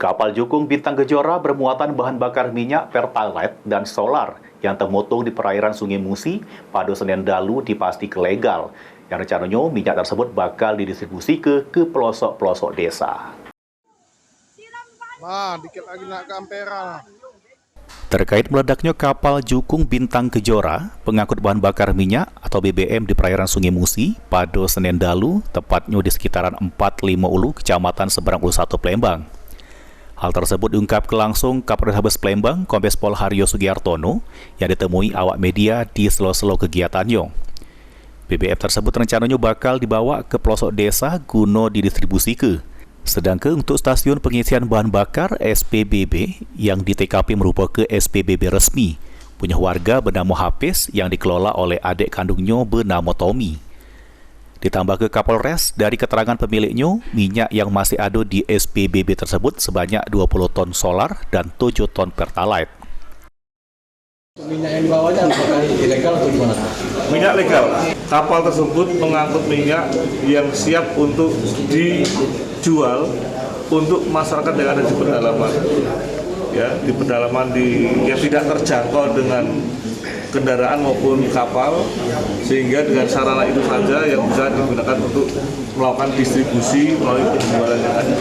Kapal Jukung Bintang Kejora bermuatan bahan bakar minyak Pertalite dan solar yang termotong di perairan Sungai Musi pada Senin lalu dipastikan legal. Yang rencananya minyak tersebut bakal didistribusi ke pelosok-pelosok desa. Dikit lagi nak ke Ampera. Terkait meledaknya kapal Jukung Bintang Kejora, pengangkut bahan bakar minyak atau BBM di perairan Sungai Musi pada Senin lalu, tepatnya di sekitaran 45 Ulu, Kecamatan Seberang Ulu 1, Palembang. Hal tersebut diungkapkan langsung Kapolres Palembang, Kombes Pol Haryo Sugiartono, yang ditemui awak media di selo-selo kegiatannya. BBM tersebut rencananya bakal dibawa ke pelosok desa guna didistribusikan. Sedangkan untuk stasiun pengisian bahan bakar SPBB yang di TKP merupakan SPBB resmi, punya warga bernama Hafiz yang dikelola oleh adik kandungnya bernama Tommy. Ditambah ke Kapolres, dari keterangan pemiliknya, minyak yang masih ada di SPBB tersebut sebanyak 20 ton solar dan 7 ton Pertalite. Minyak yang dibawanya apakah ilegal atau gimana? Minyak legal. Kapal tersebut mengangkut minyak yang siap untuk dijual untuk masyarakat yang ada di pedalaman. Ya, di pedalaman yang tidak terjangkau dengan kendaraan maupun kapal, sehingga dengan sarana itu saja yang bisa digunakan untuk melakukan distribusi melalui penjualan yang ada.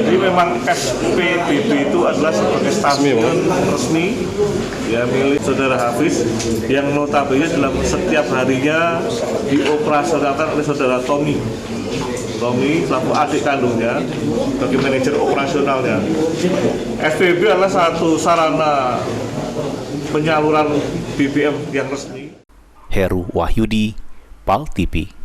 Jadi memang SPBB itu adalah sebagai stasiun resmi ya milik saudara Hafiz yang notabene dalam setiap harinya dioperasionalkan oleh saudara Tommy selaku adik kandungnya sebagai manajer operasionalnya. SPBB adalah satu sarana penyaluran BBM yang resmi. Heru Wahyudi, PAL TV.